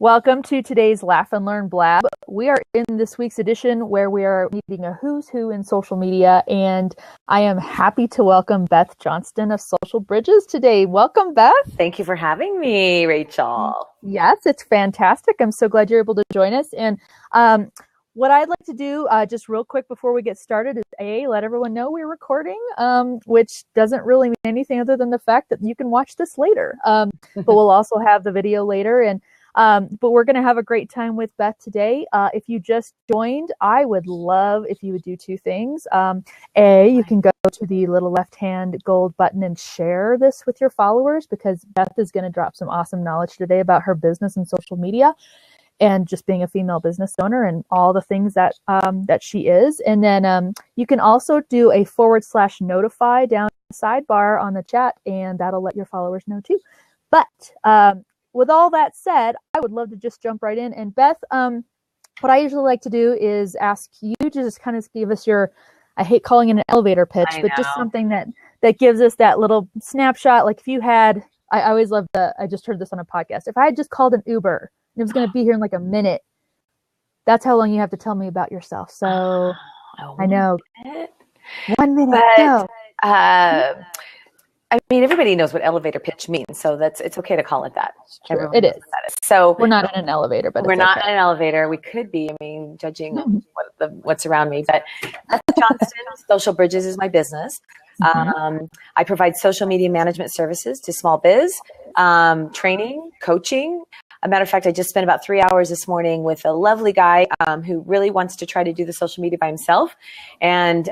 Welcome to today's Laugh and Learn Blab. We are in this week's edition where we are meeting a who's who in social media, and I am happy to welcome Beth Johnston of Social Bridges today. Welcome, Beth. Thank you for having me, Rachel. Yes, it's fantastic. I'm so glad you're able to join us. And what I'd like to do just real quick before we get started is let everyone know we're recording, which doesn't really mean anything other than the fact that you can watch this later. But we'll also have the video later. And but we're going to have a great time with Beth today. If you just joined, I would love if you would do two things. You can go to the little left-hand gold button and share this with your followers, because Beth is going to drop some awesome knowledge today about her business and social media and just being a female business owner and all the things that that she is. And then you can also do a /notify down the sidebar on the chat, and that'll let your followers know too. But with all that said, I would love to just jump right in. And Beth, what I usually like to do is ask you to just kind of give us your, I hate calling it an elevator pitch, but just something that gives us that little snapshot. Like if you had, I always love I just heard this on a podcast. If I had just called an Uber and it was going to be here in like a minute, that's how long you have to tell me about yourself. So I know. 1 minute. But, I mean, everybody knows what elevator pitch means, so it's okay to call it that. It is. That is. So we're not in an elevator, but we're not in an elevator. We could be. I mean, judging what's around me. But Johnston Social Bridges is my business. I provide social media management services to small biz, training, coaching. As a matter of fact, I just spent about 3 hours this morning with a lovely guy who really wants to try to do the social media by himself. And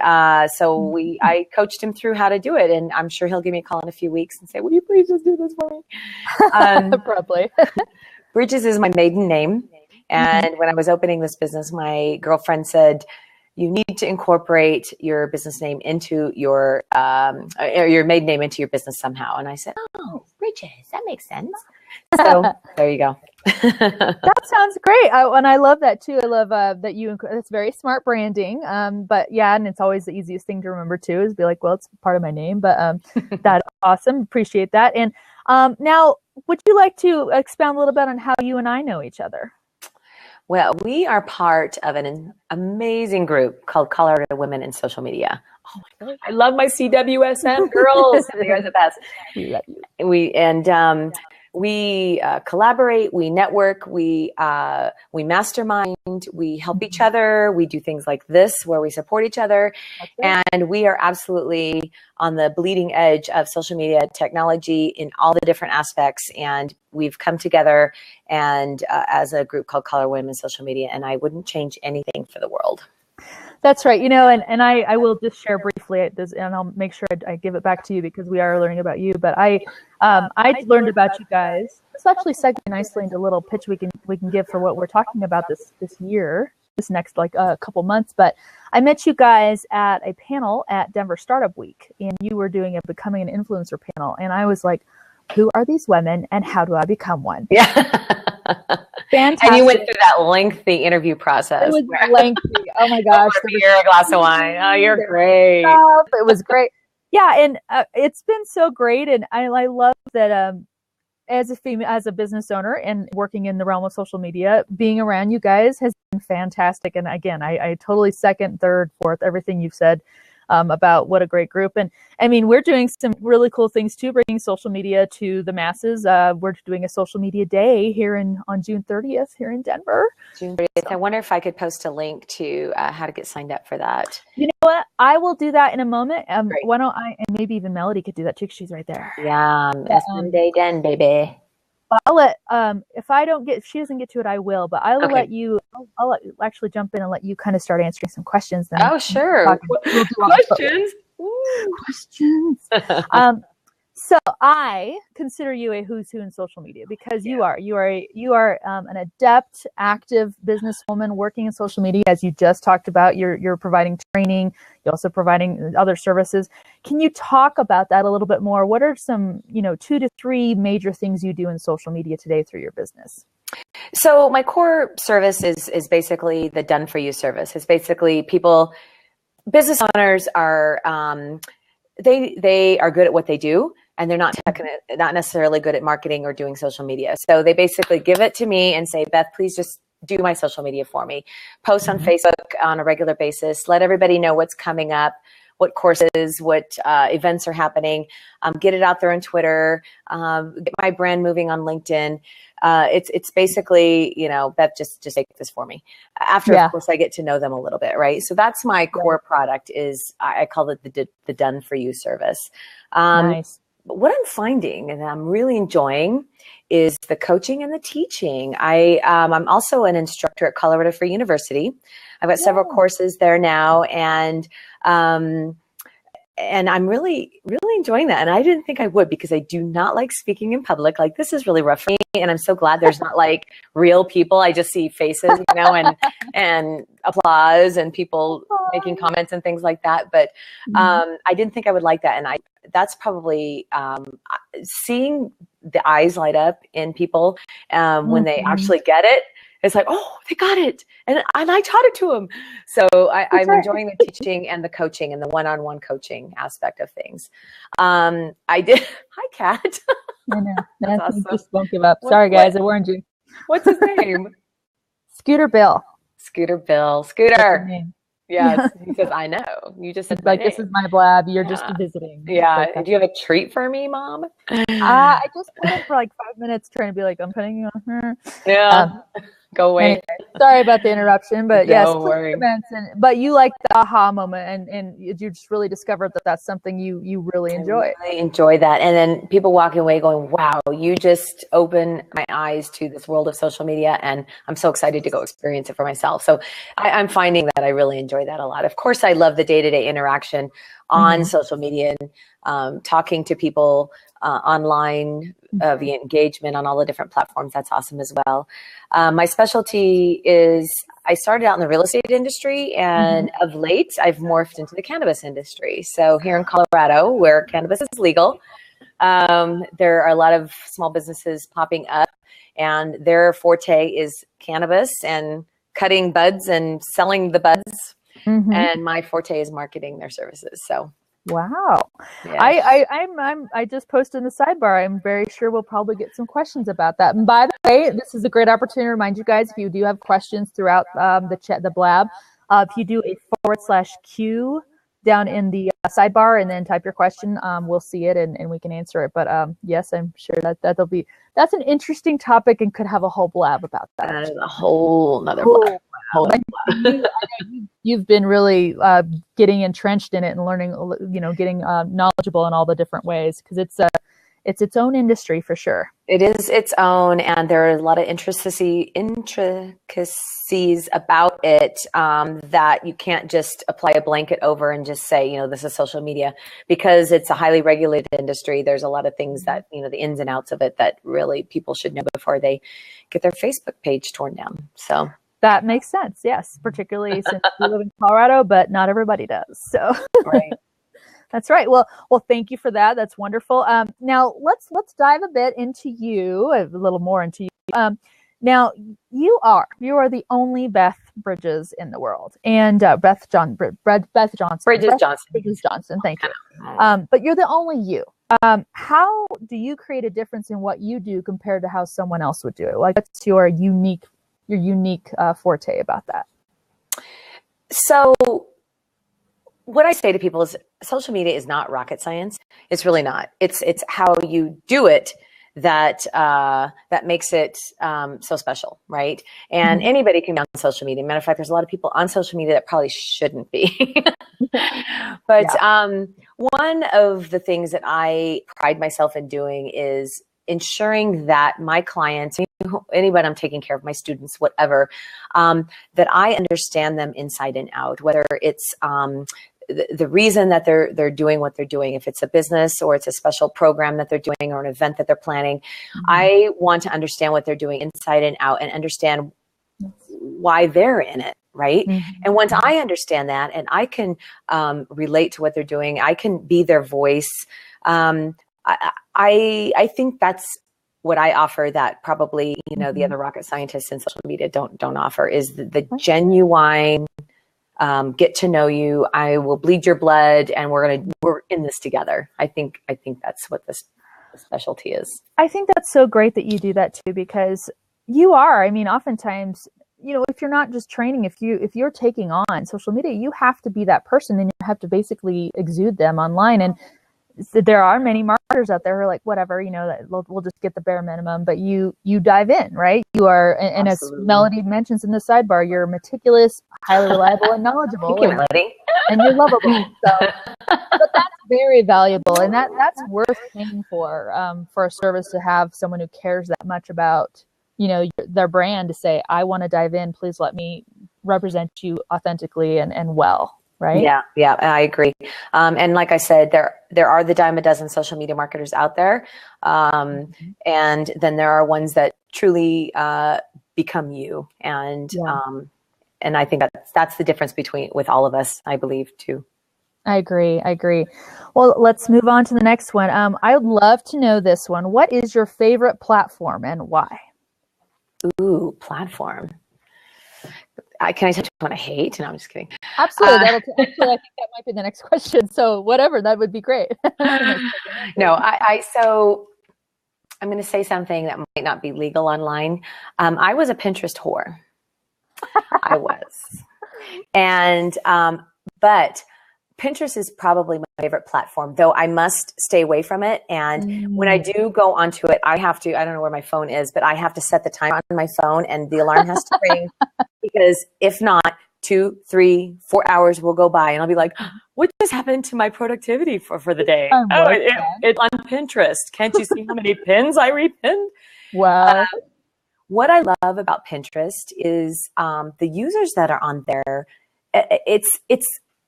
so I coached him through how to do it. And I'm sure he'll give me a call in a few weeks and say, will you please just do this for me? Probably. Bridges is my maiden name. And when I was opening this business, my girlfriend said, you need to incorporate your business name into your maiden name into your business somehow. And I said, oh, Bridges, that makes sense. So there you go. That sounds great. And I love that too. I love that it's very smart branding. But yeah, and it's always the easiest thing to remember too, is be like, well, it's part of my name, but that's awesome. Appreciate that. And now, would you like to expound a little bit on how you and I know each other? Well, we are part of an amazing group called Colorado Women in Social Media. Oh my God, I love my CWSM girls. They are the best. We love you. We collaborate, we network, we mastermind, we help each other. We do things like this where we support each other. And we are absolutely on the bleeding edge of social media technology in all the different aspects. And we've come together and as a group called Colorado Women in Social Media, and I wouldn't change anything for the world. That's right. And I will just share briefly this, and I'll make sure I give it back to you because we are learning about you. But I learned about you guys. This actually segues nicely into a little pitch we can give for what we're talking about this year, this next couple months. But I met you guys at a panel at Denver Startup Week, and you were doing a Becoming an Influencer panel, and I was like, who are these women and how do I become one? Yeah. Fantastic. And you went through that lengthy interview process. It was lengthy. Oh my gosh. You're a glass of wine. Oh, you're great. It was great. Yeah. And it's been so great. And I love that as a business owner and working in the realm of social media, being around you guys has been fantastic. And again, I totally second, third, fourth, everything you've said about what a great group. And I mean, we're doing some really cool things too, bringing social media to the masses. We're doing a social media day here on June 30th here in Denver. June 30th. I wonder if I could post a link to how to get signed up for that. You know what? I will do that in a moment. Why don't I, and maybe even Melody could do that too, because she's right there. Yeah. Day done, baby. I'll let, if she doesn't get to it, I will, but I'll let you, I'll actually jump in and let you kind of start answering some questions. Then oh, sure. Questions. Questions. So I consider you a who's who in social media because you are an adept, active businesswoman working in social media. As you just talked about, you're providing training. You're also providing other services. Can you talk about that a little bit more? What are some, 2 to 3 major things you do in social media today through your business? So my core service is basically the done for you service. It's basically business owners are, they are good at what they do. and they're not not necessarily good at marketing or doing social media. So they basically give it to me and say, Beth, please just do my social media for me. Post on Facebook on a regular basis. Let everybody know what's coming up, what courses, what events are happening. Get it out there on Twitter. Get my brand moving on LinkedIn. It's basically, Beth, just take this for me. After, of course, I get to know them a little bit, right? So that's my core product is, I call it the done for you service. Nice. But what I'm finding and I'm really enjoying is the coaching and the teaching. I'm also an instructor at Colorado Free University. I've got several courses there now, and I'm really, really enjoying that. And I didn't think I would, because I do not like speaking in public. Like, this is really rough for me. And I'm so glad there's not like real people. I just see faces, and applause and people making comments and things like that. But I didn't think I would like that. And that's probably seeing the eyes light up in people when they actually get it. It's like, oh, they got it. And I taught it to them. So I'm enjoying the teaching and the coaching and the one-on-one coaching aspect of things. I did. Hi, Kat. I know. That's awesome. Just won't give up. Sorry, guys. I warned you. What's his name? Scooter Bill. Scooter Bill. Scooter. Yes. He says, I know. You just said like, this is my blab. You're just visiting. Yeah. Do you have a treat for me, Mom? I just put it for like 5 minutes trying to be like, I'm putting you on her. Yeah. Go away. Anyway, sorry about the interruption, but yes, don't worry. But you like the aha moment, and you just really discovered that that's something you really enjoy. I really enjoy that. And then people walking away going, wow, you just opened my eyes to this world of social media, and I'm so excited to go experience it for myself. So I'm finding that I really enjoy that a lot. Of course, I love the day-to-day interaction on social media and talking to people online, the engagement on all the different platforms. That's awesome as well. My specialty is, I started out in the real estate industry, and of late I've morphed into the cannabis industry. So here in Colorado, where cannabis is legal, there are a lot of small businesses popping up, and their forte is cannabis and cutting buds and selling the buds. And my forte is marketing their services. So wow. Yeah. I just posted in the sidebar. I'm very sure we'll probably get some questions about that. And by the way, this is a great opportunity to remind you guys, if you do have questions throughout the chat, the blab, if you do a /Q down in the sidebar and then type your question, we'll see it and we can answer it. But yes, I'm sure that's an interesting topic and could have a whole blab about that. A whole nother blab. You've been really getting entrenched in it and learning, getting knowledgeable in all the different ways, because it's its own industry for sure. It is its own, and there are a lot of intricacies about it that you can't just apply a blanket over and just say, this is social media, because it's a highly regulated industry. There's a lot of things that, the ins and outs of it that really people should know before they get their Facebook page torn down. So that makes sense. Yes. Particularly since we live in Colorado, but not everybody does. So right. That's right. Well, thank you for that. That's wonderful. Now let's dive a bit into you, a little more into you. Now you are the only Beth Bridges in the world, and Beth Johnston. Bridges Johnston. Thank you. But you're the only you. How do you create a difference in what you do compared to how someone else would do it? Like, what's your unique forte about that? So what I say to people is, social media is not rocket science. It's really not. It's how you do it that makes it so special, right? And anybody can be on social media. Matter of fact, there's a lot of people on social media that probably shouldn't be. But one of the things that I pride myself in doing is ensuring that my clients, anybody I'm taking care of, my students, whatever, that I understand them inside and out, whether it's the reason that they're doing what they're doing, if it's a business or it's a special program that they're doing or an event that they're planning. I want to understand what they're doing inside and out and understand why they're in it. Right. And once I understand that and I can relate to what they're doing, I can be their voice. I think that's what I offer that probably, the other rocket scientists in social media don't offer, is the genuine get to know you. I will bleed your blood, and we're in this together. I think that's what this specialty is. I think that's so great that you do that too, because you are, I mean, oftentimes, you know, if you're not just training, if you're taking on social media, you have to be that person, and you have to basically exude them online. And there are many marketers out there who are like, whatever, you know, that we'll just get the bare minimum, but you dive in, right? You are, and as Melody mentions in the sidebar, you're meticulous, highly reliable, and knowledgeable. Thank you, Melody. And you're lovable. So, but that's very valuable, and that's worth paying for a service, to have someone who cares that much about, you know, their brand, to say, I want to dive in, please let me represent you authentically and well. Right? Yeah, I agree. And like I said, there are the dime a dozen social media marketers out there. And then there are ones that truly become you. And I think that's the difference with all of us, I believe, too. I agree. Well, let's move on to the next one. I would love to know this one. What is your favorite platform and why? Ooh, platform. Can I touch on what I hate? No, I'm just kidding. Absolutely. Actually, I think that might be the next question. So whatever, that would be great. No, so I'm going to say something that might not be legal online. I was a Pinterest whore. I was. And, but Pinterest is probably my favorite platform, though I must stay away from it. And when I do go onto it, I don't know where my phone is, but I have to set the time on my phone, and the alarm has to ring, because if not, 2, 3, 4 hours will go by, and I'll be like, what just happened to my productivity for the day? It's on Pinterest. Can't you see how many pins I repinned? Wow. What I love about Pinterest is the users that are on there.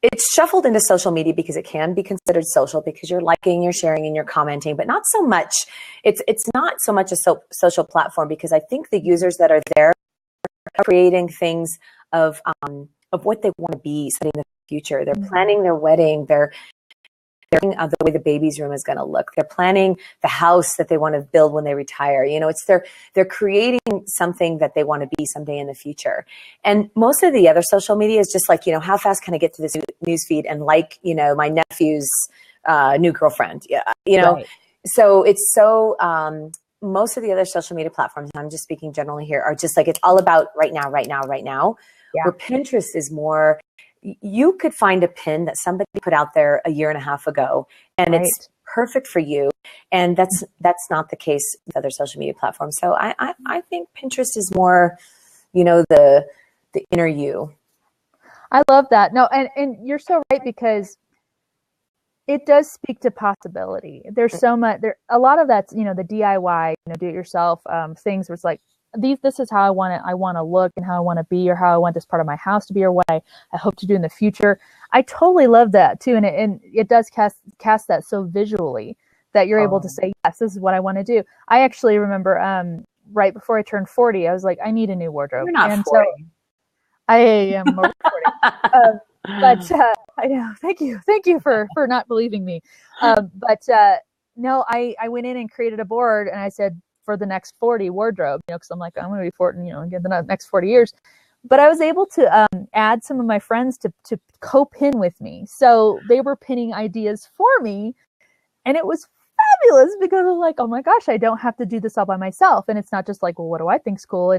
It's shuffled into social media because it can be considered social, because you're liking, you're sharing, and you're commenting, but not so much. It's not so much a social platform, because I think the users that are there are creating things of what they want to be, setting the future. They're planning their wedding. They're thinking of the way the baby's room is going to look. They're planning the house that they want to build when they retire. You know, they're creating something that they want to be someday in the future. And most of the other social media is just like, you know, how fast can I get to this news feed and like, you know, my nephew's new girlfriend. Yeah, you know, right. So it's so most of the other social media platforms, and I'm just speaking generally here, are just like, it's all about right now. Yeah. Where Pinterest is more, you could find a pin that somebody put out there a year and a half ago, and right. It's perfect for you. And that's not the case with other social media platforms. So I think Pinterest is more, you know, the inner you. I love that. No, and you're so right, because it does speak to possibility. There's so much a lot of that's, you know, the DIY, you know, do it yourself things where it's like, this is how I want to look, and how I want to be, or how I want this part of my house to be, or what I hope to do in the future. I totally love that too. And it does cast that so visually that you're able to say, yes, this is what I want to do. I actually remember right before I turned 40, I was like, I need a new wardrobe. You're not and 40. So I am over 40. But I know, thank you for not believing me. No, I went in and created a board, and I said, for the next 40 wardrobe, you know, because I'm like, I'm going to be 40, you know, get the next 40 years. But I was able to add some of my friends to co-pin with me. So they were pinning ideas for me, and it was fabulous, because I'm like, oh my gosh, I don't have to do this all by myself. And it's not just like, well, what do I think's cool?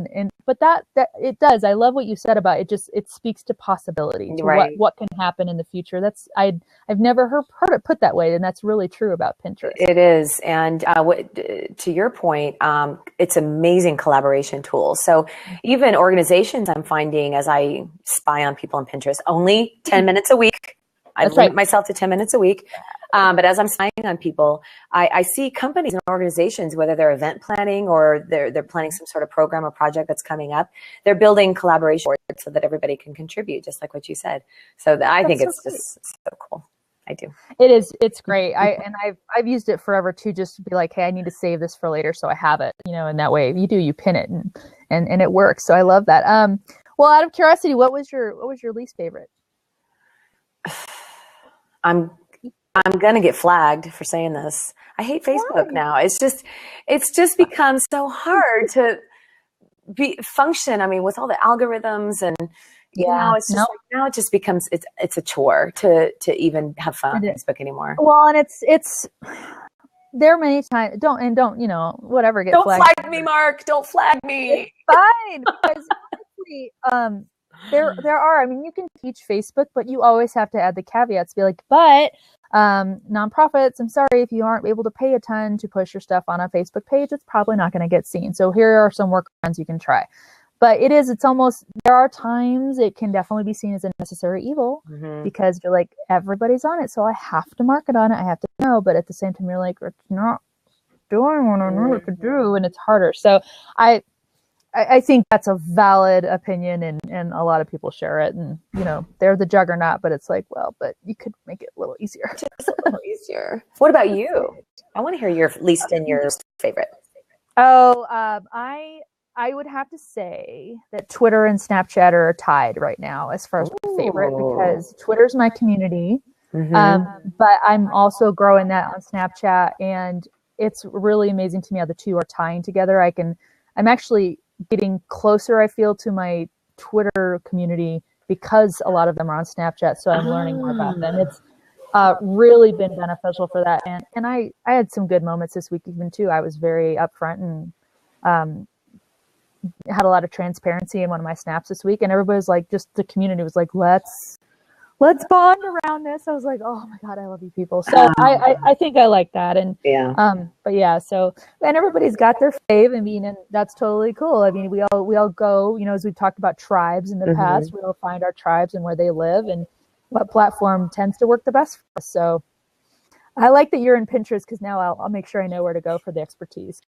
But that it does. I love what you said about it. It speaks to possibility, to right. what can happen in the future. I've never heard it put that way, and that's really true about Pinterest. It is, and to your point, it's an amazing collaboration tool. So even organizations, I'm finding as I spy on people on Pinterest, only 10 minutes a week. I limit myself to 10 minutes a week. But as I'm spying on people, I see companies and organizations, whether they're event planning or they're planning some sort of program or project that's coming up, they're building collaboration boards so that everybody can contribute, just like what you said. So I think it's just so cool. I do. It is. It's great. I've used it forever too, just to be like, hey, I need to save this for later, so I have it, you know, and that way you pin it and it works. So I love that. Well, out of curiosity, what was your least favorite? I'm going to get flagged for saying this. I hate Facebook now. It's just become so hard to function. I mean, with all the algorithms and, Yeah. It's just like, now it just becomes, it's a chore to even have fun on Facebook anymore. Well, and it's there are many times, don't, whatever, don't flag me, Mark. Don't flag me. It's fine. Because honestly, there are, I mean, you can teach Facebook, but you always have to add the caveats, be like, but nonprofits, I'm sorry, if you aren't able to pay a ton to push your stuff on a Facebook page, it's probably not going to get seen. So here are some workarounds you can try. But there are times it can definitely be seen as a necessary evil, because you're like, everybody's on it, so I have to market on it, I have to know. But at the same time, you're like, it's not doing what I need to do, and it's harder. So I think that's a valid opinion, and a lot of people share it. And, they're the juggernaut, but it's like, well, but you could make it a little easier. Just a little easier. What about you? I want to hear your least and your favorite. Oh, I would have to say that Twitter and Snapchat are tied right now as far as my favorite, because Twitter's my community, but I'm also growing that on Snapchat, and it's really amazing to me how the two are tying together. I'm actually getting closer, I feel, to my Twitter community because a lot of them are on Snapchat, so I'm learning more about them. It's really been beneficial for that, and I had some good moments this week even too. I was very upfront and had a lot of transparency in one of my snaps this week, and everybody was like, just the community was like, let's bond around this. I was like, oh my God, I love you people. So I think I like that. And but yeah, so, and everybody's got their fave. I mean, and that's totally cool. I mean, we all go, as we've talked about tribes in the past, we all find our tribes and where they live and what platform tends to work the best for us. So I like that you're in Pinterest, because now I'll make sure I know where to go for the expertise.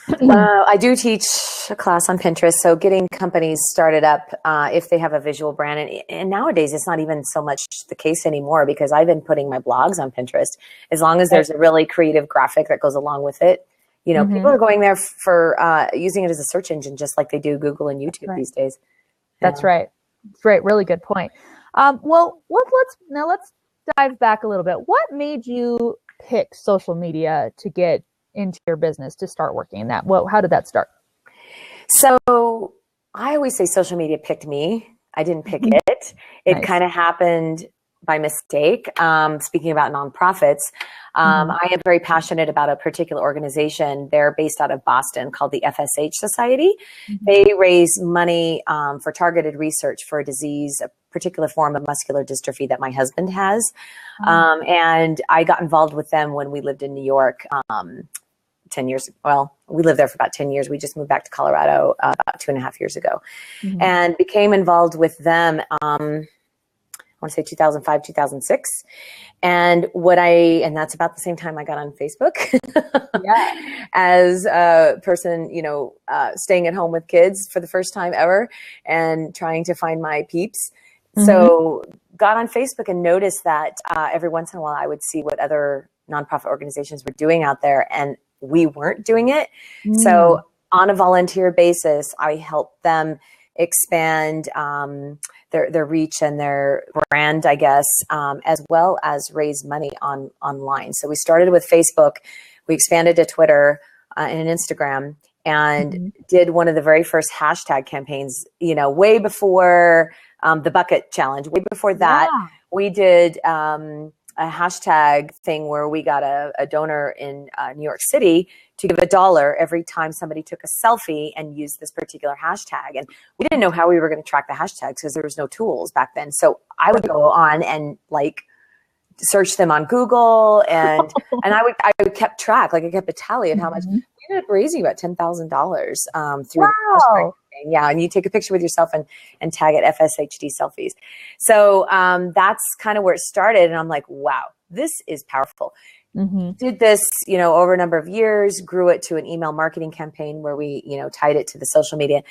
I do teach a class on Pinterest, so getting companies started up if they have a visual brand, and nowadays it's not even so much the case anymore, because I've been putting my blogs on Pinterest. As long as there's a really creative graphic that goes along with it, people are going there for using it as a search engine, just like they do Google and YouTube these days. That's right. That's right. Really good point. Well, let's dive back a little bit. What made you pick social media to get into your business, to start working in that? Well, how did that start? So I always say social media picked me. I didn't pick it. It kind of happened by mistake. Speaking about nonprofits, I am very passionate about a particular organization. They're based out of Boston, called the FSH Society. They raise money for targeted research for a disease, a particular form of muscular dystrophy that my husband has. And I got involved with them when we lived in New York 10 years. Well, we lived there for about 10 years. We just moved back to Colorado about 2.5 years ago, and became involved with them. I want to say 2005, 2006. And that's about the same time I got on Facebook as a person, staying at home with kids for the first time ever and trying to find my peeps. So got on Facebook and noticed that every once in a while I would see what other nonprofit organizations were doing out there, and we weren't doing it. So on a volunteer basis, I helped them expand their reach and their brand, I guess, as well as raise money online. So we started with Facebook, we expanded to Twitter and Instagram, and did one of the very first hashtag campaigns, way before the bucket challenge. Way before that, we did a hashtag thing where we got a donor in New York City to give $1 every time somebody took a selfie and used this particular hashtag. And we didn't know how we were going to track the hashtags because there was no tools back then. So I would go on and search them on Google, and I would kept track, I kept a tally of how much. We ended up raising about $10,000 through the hashtag. Yeah, and you take a picture with yourself and tag it FSHD selfies. So that's kind of where it started, and I'm like, wow, this is powerful. Did this, over a number of years, grew it to an email marketing campaign where we, tied it to the social media.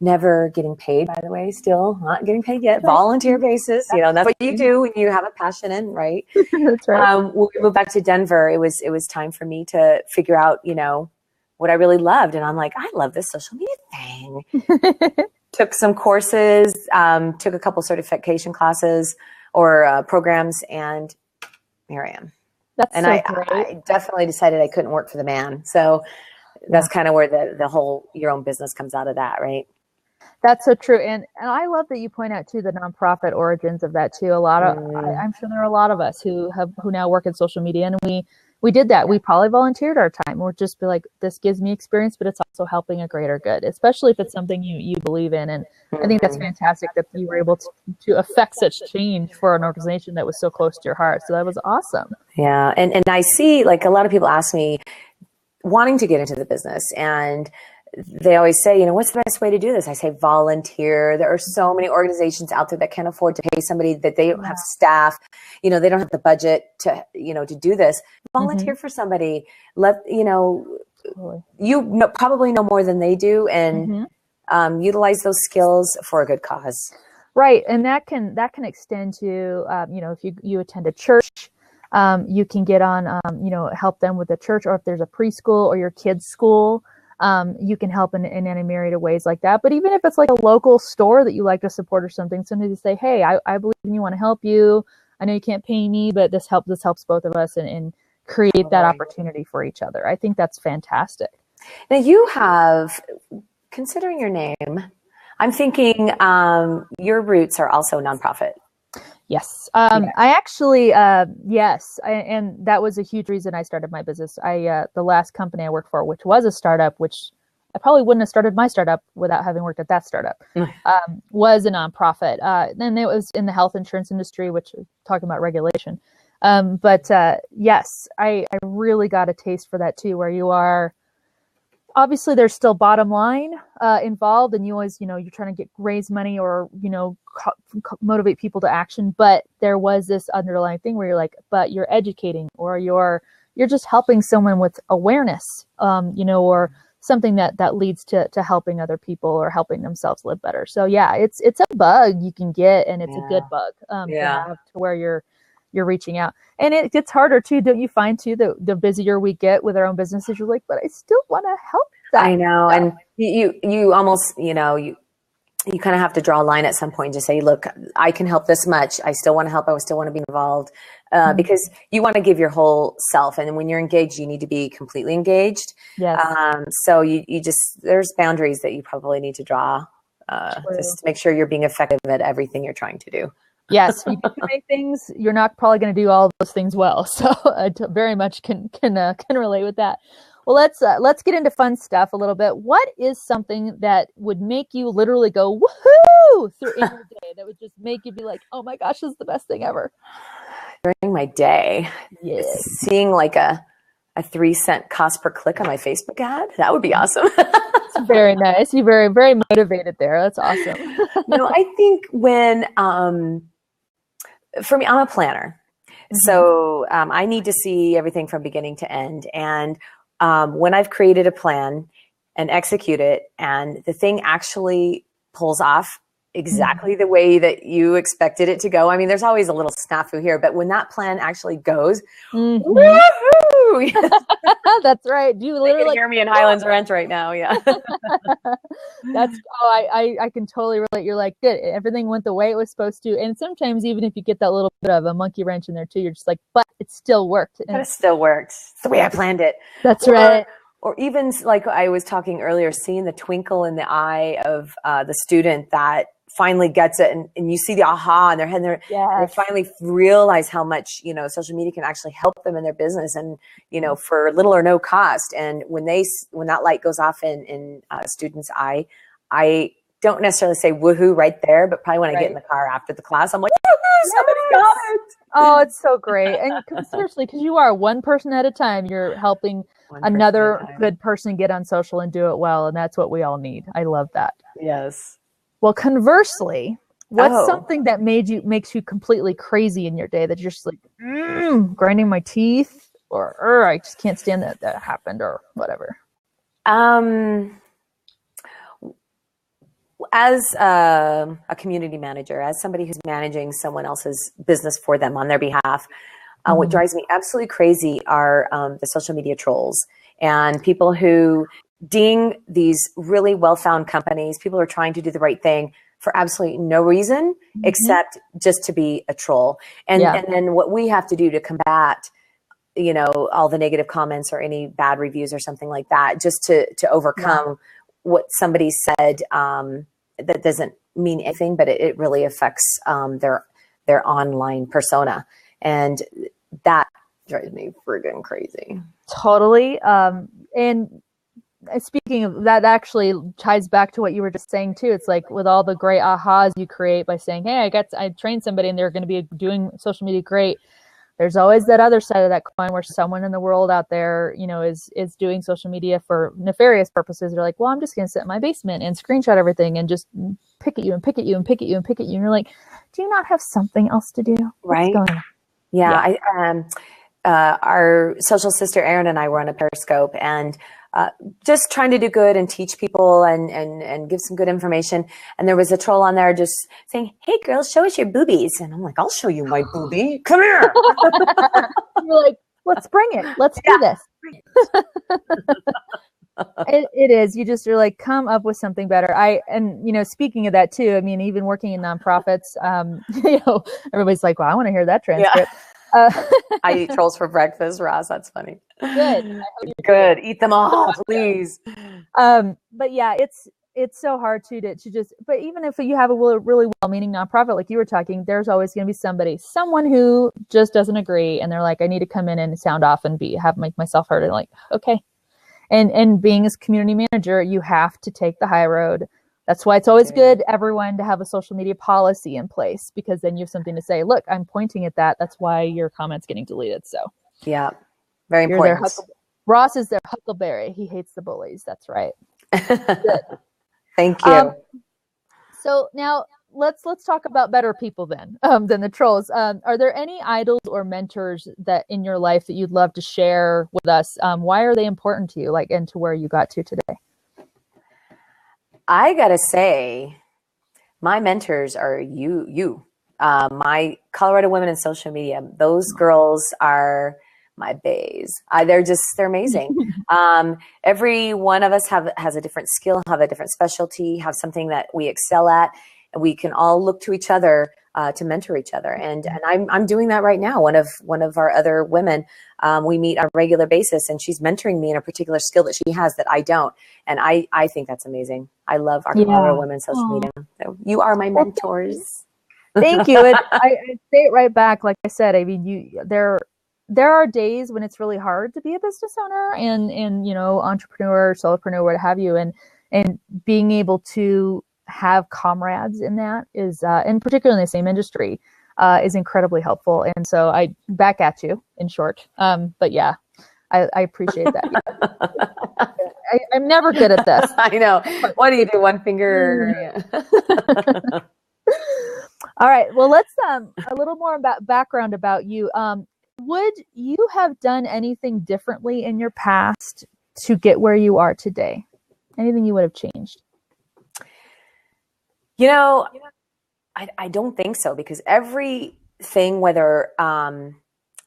Never getting paid, by the way, still not getting paid yet. Volunteer basis, that's what you do when you have a passion in, right? That's right. When we moved back to Denver, it was time for me to figure out, what I really loved. And I'm like, I love this social media thing. Took some courses, took a couple certification classes or programs, and here I am. I definitely decided I couldn't work for the man. So that's kind of where the whole your own business comes out of that, right? That's so true. And I love that you point out too the nonprofit origins of that too. A lot of I'm sure there are a lot of us who now work in social media, and we did that. We probably volunteered our time. We're just be like, this gives me experience, but it's also helping a greater good, especially if it's something you believe in. And I think that's fantastic that you were able to affect such change for an organization that was so close to your heart. So that was awesome. Yeah. And I see, like, a lot of people ask me wanting to get into the business, and they always say, what's the best way to do this? I say volunteer. There are so many organizations out there that can't afford to pay somebody, that they don't have staff, they don't have the budget to, to do this. Volunteer for somebody. You probably know more than they do, and utilize those skills for a good cause. Right. And that can extend to, if you attend a church, you can get on, help them with the church, or if there's a preschool or your kid's school, you can help in any myriad of ways like that. But even if it's like a local store that you like to support or something, sometimes you say, hey, I believe in you, want to help you. I know you can't pay me, but this helps both of us and create that opportunity for each other. I think that's fantastic. Now you have, considering your name, I'm thinking your roots are also nonprofit. Yes. I actually, yes. And that was a huge reason I started my business. The last company I worked for, which was a startup, which I probably wouldn't have started my startup without having worked at that startup, was a nonprofit. Then it was in the health insurance industry, which is talking about regulation. But yes, I really got a taste for that too, where you are, obviously there's still bottom line involved, and you always, you're trying to raise money or, motivate people to action. But there was this underlying thing where you're like, but you're educating, or you're just helping someone with awareness, or something that leads to helping other people or helping themselves live better. So yeah, it's a bug you can get, and it's a good bug to have, to where you're reaching out. And it gets harder too. Don't you find too, the busier we get with our own businesses, you're like, but I still want to help that. I know. And you almost, you kind of have to draw a line at some point and just say, look, I can help this much. I still want to help. I still want to be involved, because you want to give your whole self. And when you're engaged, you need to be completely engaged. Yes. So you just, there's boundaries that you probably need to draw, just to make sure you're being effective at everything you're trying to do. Yes, you do too many things, you're not probably going to do all those things well. So I very much can relate with that. Well, let's get into fun stuff a little bit. What is something that would make you literally go woohoo through in your day, that would just make you be like, oh my gosh, this is the best thing ever? During my day, seeing like a 3-cent cost per click on my Facebook ad, that would be awesome. It's very nice. You're very, very motivated there. That's awesome. I think when, for me, I'm a planner. So I need to see everything from beginning to end. And when I've created a plan and execute it, and the thing actually pulls off exactly the way that you expected it to go. I mean, there's always a little snafu here, but when that plan actually goes, woohoo! That's right. Do you literally hear me in Highlands Ranch right now? Yeah. I can totally relate. You're like, good. Everything went the way it was supposed to. And sometimes even if you get that little bit of a monkey wrench in there too, you're just like, but it still worked. But it still worked. It's the way I planned it. That's right. Or even like I was talking earlier, seeing the twinkle in the eye of the student that finally gets it, and you see the aha in their head, and they finally realize how much, social media can actually help them in their business, and, for little or no cost. And when that light goes off in a student's eye, I don't necessarily say woohoo right there, but probably when I get in the car after the class, I'm like, woohoo, somebody got it. Oh, it's so great. And seriously, because you are one person at a time, you're helping another good person get on social and do it well. And that's what we all need. I love that. Yes. Well, conversely, what's something that makes you completely crazy in your day, that you're just like, grinding my teeth, or I just can't stand that happened, or whatever? As a community manager, as somebody who's managing someone else's business for them on their behalf, what drives me absolutely crazy are the social media trolls and people who ding these really well-found companies. People are trying to do the right thing for absolutely no reason except just to be a troll. And then what we have to do to combat, all the negative comments or any bad reviews or something like that, just to overcome what somebody said that doesn't mean anything, but it really affects their online persona. And that drives me friggin' crazy. Totally. And speaking of that, actually ties back to what you were just saying too. It's like with all the great ahas you create by saying, hey, I trained somebody and they're going to be doing social media great. There's always that other side of that coin where someone in the world out there, is doing social media for nefarious purposes. They're like, well, I'm just going to sit in my basement and screenshot everything and just pick at you and pick at you and pick at you and pick at you. And you're like, do you not have something else to do? Right. What's going on? Yeah. Our social sister, Erin, and I were on a Periscope and just trying to do good and teach people and give some good information. And there was a troll on there just saying, hey, girls, show us your boobies. And I'm like, I'll show you my boobie. Come here. You're like, let's bring it. Let's do this. It is. You just are like, come up with something better. Speaking of that too, I mean, even working in nonprofits, everybody's like, well, I want to hear that transcript. Yeah. I eat trolls for breakfast, Ross. That's funny. Good. Good. Eat them all, please. But yeah, it's so hard to just, but even if you have a really well-meaning nonprofit, like you were talking, there's always going to be someone who just doesn't agree. And they're like, I need to come in and sound off and make myself heard. And like, okay. And being as community manager, you have to take the high road. That's why it's always good, everyone, to have a social media policy in place, because then you have something to say. Look, I'm pointing at that. That's why your comment's getting deleted. So yeah, very important. Ross is their huckleberry. He hates the bullies. That's right. Thank you. So now let's talk about better people than the trolls. Are there any idols or mentors that in your life that you'd love to share with us? Why are they important to you, and to where you got to today? I gotta say, my mentors are you. My Colorado Women in Social Media. Those girls are my baes. They're amazing. Every one of us has a different skill, have a different specialty, have something that we excel at, and we can all look to each other to mentor each other. And I'm doing that right now. One of our other women, we meet on a regular basis, and she's mentoring me in a particular skill that she has that I don't. And I think that's amazing. I love our Colorado Women social media. So you are my mentors. Thank you. I say it right back. Like I said, I mean, there are days when it's really hard to be a business owner and entrepreneur, solopreneur, what have you, and being able to have comrades in that is, and particularly in the same industry, is incredibly helpful. And so I back at you, in short. But yeah, I appreciate that. I'm never good at this. I know. What do you do? One finger. All right. Well, let's a little more about background about you. Would you have done anything differently in your past to get where you are today? Anything you would have changed? I don't think so, because everything, whether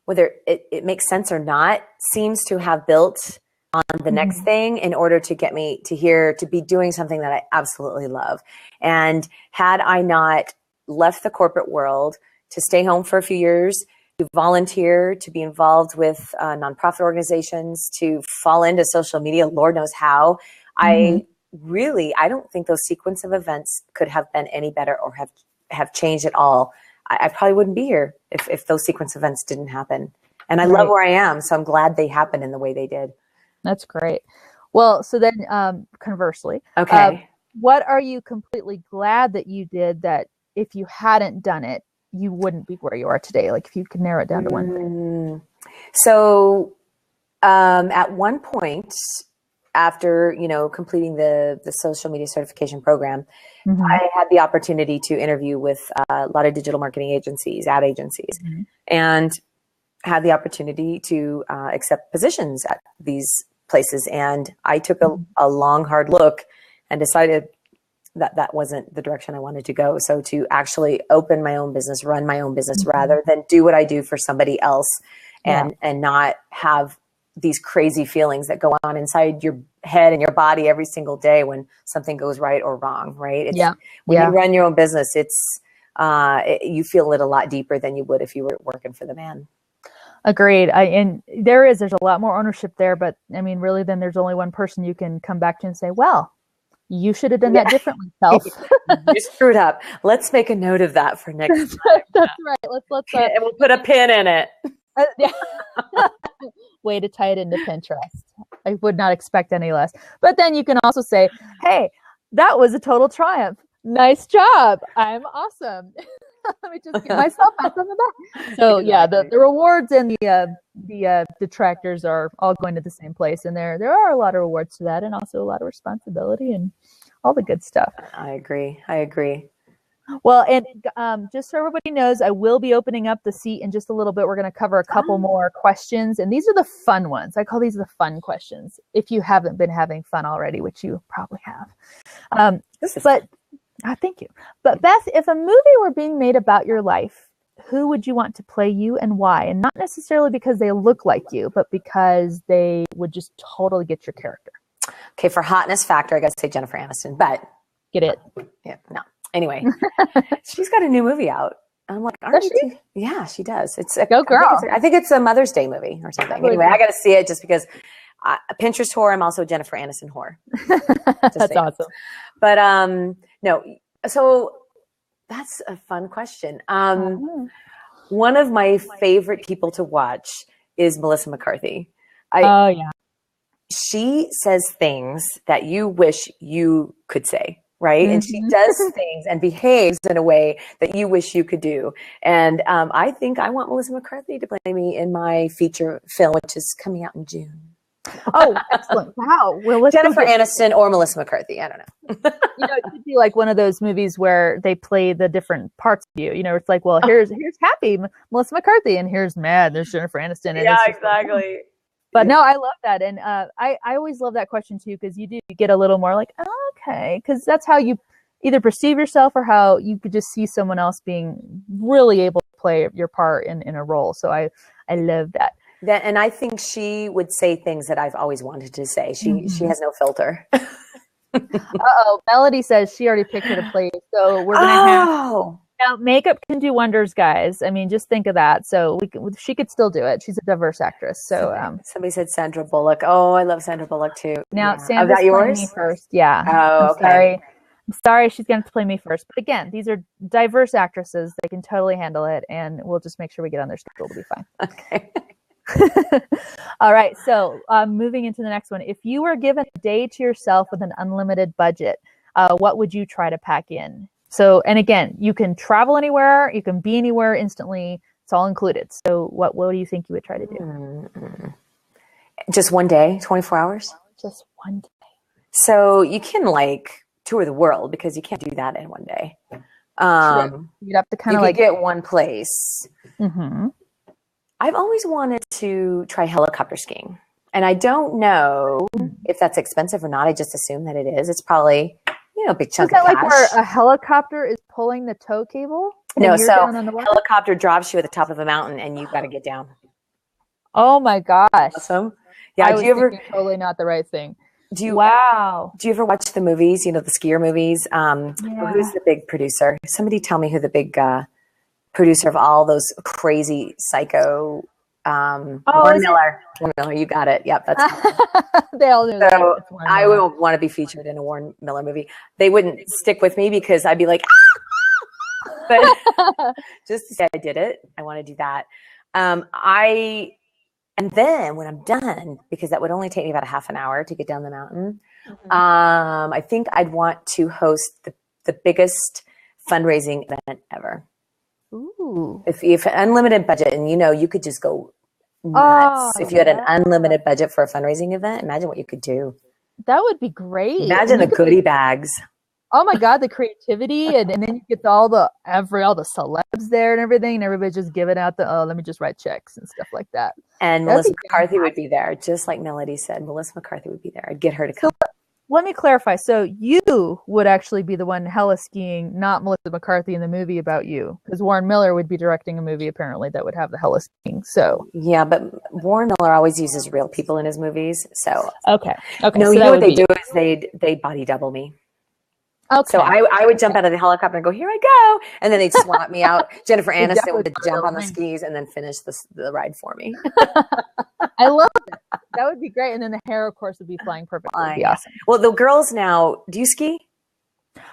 it makes sense or not, seems to have built on the next thing in order to get me to be doing something that I absolutely love. And had I not left the corporate world to stay home for a few years, to volunteer, to be involved with nonprofit organizations, to fall into social media, Lord knows how, I don't think those sequence of events could have been any better or have changed at all. I probably wouldn't be here if those sequence events didn't happen. And I love where I am, so I'm glad they happened in the way they did. That's great. Well, so then conversely, what are you completely glad that you did that if you hadn't done it, you wouldn't be where you are today? Like if you could narrow it down to one thing. So at one point, after completing the social media certification program, I had the opportunity to interview with a lot of digital marketing agencies, ad agencies, and had the opportunity to accept positions at these places. And I took a long, hard look and decided that wasn't the direction I wanted to go. So to actually open my own business, run my own business, rather than do what I do for somebody else and not have these crazy feelings that go on inside your head and your body every single day when something goes right or wrong, right? When you run your own business, you feel it a lot deeper than you would if you were working for the man. Agreed. And there's a lot more ownership there, but I mean, really, then there's only one person you can come back to and say, well, You should have done that differently, self. You screwed up. Let's make a note of that for next time. That's right. Let's and we'll put a pin in it. Way to tie it into Pinterest. I would not expect any less. But then you can also say, hey, that was a total triumph. Nice job. I'm awesome. Let me just give myself back on the back. So yeah, the rewards and the detractors are all going to the same place, and there are a lot of rewards to that, and also a lot of responsibility and all the good stuff. I agree. Well, and just so everybody knows, I will be opening up the seat in just a little bit. We're going to cover a couple more questions, and these are the fun ones. I call these the fun questions. If you haven't been having fun already, which you probably have, thank you. But Beth, if a movie were being made about your life, who would you want to play you and why? And not necessarily because they look like you, but because they would just totally get your character. Okay, for hotness factor, I got to say Jennifer Aniston, but get it? Yeah, no. Anyway, she's got a new movie out. I'm like, yeah, she does. It's a Go girl. I think it's a Mother's Day movie or something. Anyway, I got to see it just because Pinterest whore. I'm also a Jennifer Aniston whore. That's awesome. But no, so that's a fun question. One of my favorite people to watch is Melissa McCarthy. She says things that you wish you could say. Right. And she does things and behaves in a way that you wish you could do. And I think I want Melissa McCarthy to play me in my feature film, which is coming out in June. Oh, excellent. Wow. Well, Jennifer Aniston or Melissa McCarthy. I don't know. It could be like one of those movies where they play the different parts of you. It's like, well, here's happy, Melissa McCarthy, and here's mad, there's Jennifer Aniston. And yeah, exactly. But no, I love that. And I always love that question too, because you get a little more like, oh, okay. Because that's how you either perceive yourself or how you could just see someone else being really able to play your part in a role. So I love that. And I think she would say things that I've always wanted to say. She has no filter. Uh-oh. Melody says she already picked her to play. So we're going to have... Now, makeup can do wonders, guys. I mean, just think of that. So she could still do it. She's a diverse actress. So somebody said Sandra Bullock. Oh, I love Sandra Bullock too. Now, Sandra's playing me first. Yeah. Oh, okay. I'm sorry she's going to play me first. But again, these are diverse actresses. They can totally handle it. And we'll just make sure we get on their schedule to be fine. Okay. All right. So moving into the next one. If you were given a day to yourself with an unlimited budget, what would you try to pack in? So, and again, you can travel anywhere, you can be anywhere instantly. It's all included. So what do you think you would try to do? Just one day, 24 hours? Just one day. So you can tour the world because you can't do that in one day. You'd have to kind of get one place. Mm-hmm. I've always wanted to try helicopter skiing. And I don't know if that's expensive or not. I just assume that it is. It's probably... a big chunk of cash. Is that like where a helicopter is pulling the tow cable? No, so helicopter drops you at the top of a mountain and you've got to get down. Oh my gosh. Awesome. Yeah, totally not the right thing. Do you ever watch the movies, the skier movies? Who's the big producer? Somebody tell me who the big producer of all those crazy psycho Warren Miller. Warren Miller, you got it. Yep, that's they all knew so I would want to be featured in a Warren Miller movie. They wouldn't stick with me because I'd be like, but just to say I did it, I want to do that. And then when I'm done, because that would only take me about a half an hour to get down the mountain, I think I'd want to host the biggest fundraising event ever. Ooh. If unlimited budget and you could just go nuts. If you had an unlimited budget for a fundraising event, imagine what you could do. That would be great. Imagine the goodie bags. Oh my God, the creativity and then you get all the celebs there and everything, and everybody's just giving out let me just write checks and stuff like that. And Melissa McCarthy would be there, just like Melody said. Melissa McCarthy would be there. I'd get her to come. So, let me clarify. So you would actually be the one hella skiing, not Melissa McCarthy in the movie about you, because Warren Miller would be directing a movie apparently that would have the hella skiing. So yeah, but Warren Miller always uses real people in his movies. So okay. No, so you know what they do is they body double me. Okay. So I would jump out of the helicopter and go, here I go. And then they'd swap me out. Jennifer Aniston would jump on the skis and then finish the ride for me. I love it. That would be great. And then the hair, of course, would be flying perfectly. It would be awesome. Well, the girls now, do you ski?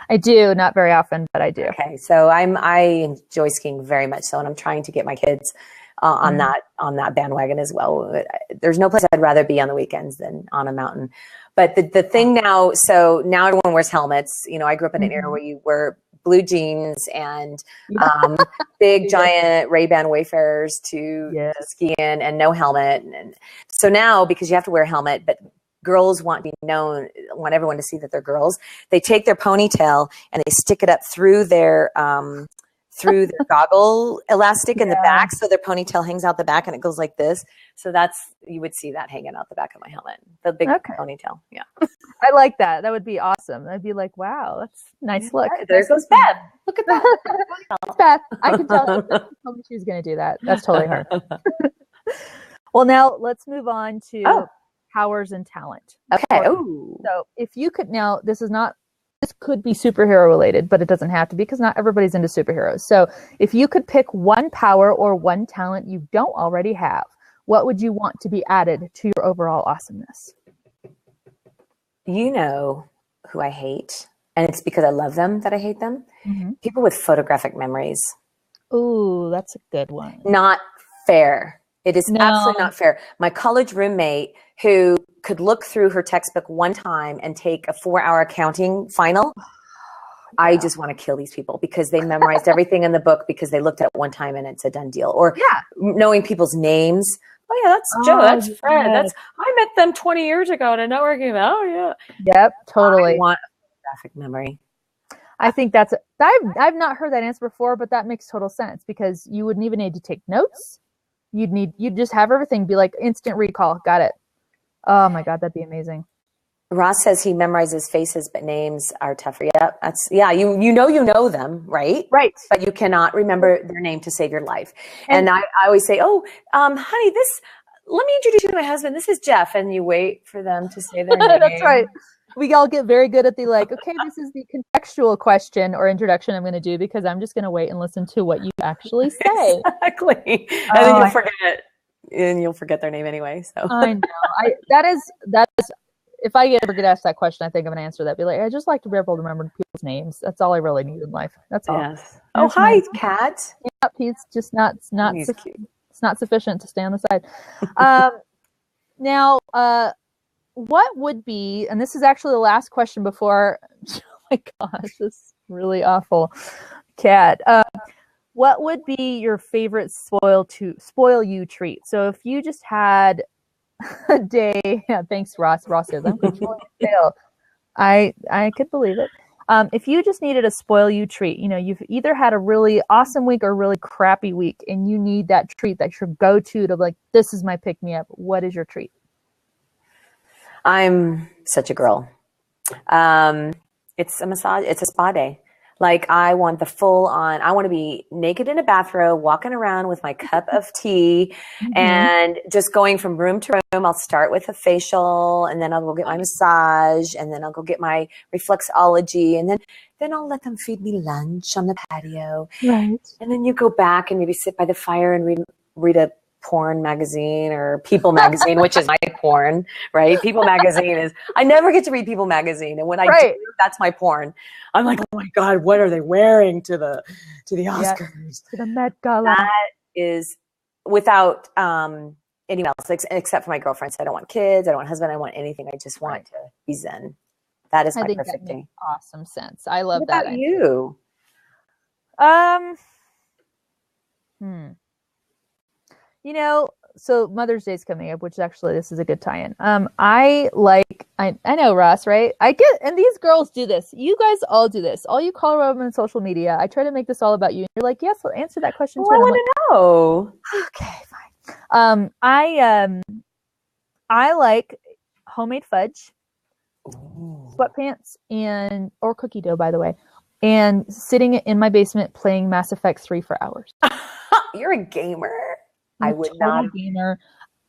I do, not very often, but I do. Okay, so I enjoy skiing very much so, and I'm trying to get my kids on that bandwagon as well. There's no place I'd rather be on the weekends than on a mountain. But the thing now, so now everyone wears helmets. You know, I grew up in an era where you wear blue jeans and big giant Ray-Ban Wayfarers to ski in, and no helmet. And so now, because you have to wear a helmet, but girls want everyone to see that they're girls, they take their ponytail and they stick it up through their goggle elastic in the back, so their ponytail hangs out the back and it goes like this. So you would see that hanging out the back of my helmet, the big ponytail. Yeah. I like that. That would be awesome. I'd be like, wow, that's a nice look. There goes Beth. Look at that. Beth. I could tell she was going to do that. That's totally her. Well, now let's move on to powers and talent. Okay. So if you could, now this could be superhero related, but it doesn't have to be because not everybody's into superheroes. So if you could pick one power or one talent you don't already have, what would you want to be added to your overall awesomeness? You know who I hate, and it's because I love them that I hate them. People with photographic memories. Ooh, that's a good one. Not fair. It is absolutely not fair. My college roommate who could look through her textbook one time and take a 4-hour accounting final. I just want to kill these people because they memorized everything in the book because they looked at it one time and it's a done deal. Or knowing people's names. Oh yeah, that's Joe. That's Fred. I met them 20 years ago at a networking event. Oh yeah. Yep, totally. I want a photographic memory. I think I've not heard that answer before, but that makes total sense because you wouldn't even need to take notes. You'd just have everything be like instant recall. Got it. Oh my God, that'd be amazing. Ross says he memorizes faces, but names are tougher. Yeah, you know them, right? Right. But you cannot remember their name to save your life. And I always say, honey, let me introduce you to my husband. This is Jeff. And you wait for them to say their name. That's right. We all get very good at okay, this is the contextual question or introduction I'm going to do because I'm just going to wait and listen to what you actually say. Exactly. And then you'll forget it. And you'll forget their name anyway. So I know. That is. If I ever get asked that question, I think I'm gonna answer that. Be like, I just like to be able to remember people's names. That's all I really need in life. That's all. Yes. Oh, hi, Kat. Yep, he's just not it's not sufficient to stay on the side. Now, what would be? And this is actually the last question before. Oh my gosh, this is really awful, Kat. What would be your favorite spoil you treat? So if you just had a day, thanks Ross. Ross says I'm controlling the sale. I could believe it. If you just needed a spoil you treat, you've either had a really awesome week or a really crappy week, and you need that treat that's your go-to to like, this is my pick me up. What is your treat? I'm such a girl. It's a massage. It's a spa day. Like I want the full on, I want to be naked in a bathrobe, walking around with my cup of tea and just going from room to room. I'll start with a facial and then I'll go get my massage and then I'll go get my reflexology and then I'll let them feed me lunch on the patio. Right. And then you go back and maybe sit by the fire and read a porn magazine or People magazine, which is my porn, right? People magazine is, I never get to read People magazine. And when I do, that's my porn. I'm like, oh my God, what are they wearing to the Oscars? To the Met Gala. That is without anyone else, except for my girlfriends. I don't want kids. I don't want a husband. I don't want anything. I just want to be zen. That is my perfect day. Awesome sense. I love what that. About you? So Mother's Day is coming up, which actually this is a good tie-in. I know Ross, right? And these girls do this. You guys all do this. All you Colorado women on social media. I try to make this all about you. And you're like, yes, we'll answer that question. I want to know. Okay, fine. I like homemade fudge, sweatpants, or cookie dough, by the way, and sitting in my basement playing Mass Effect 3 for hours. You're a gamer. I would not. Gamer.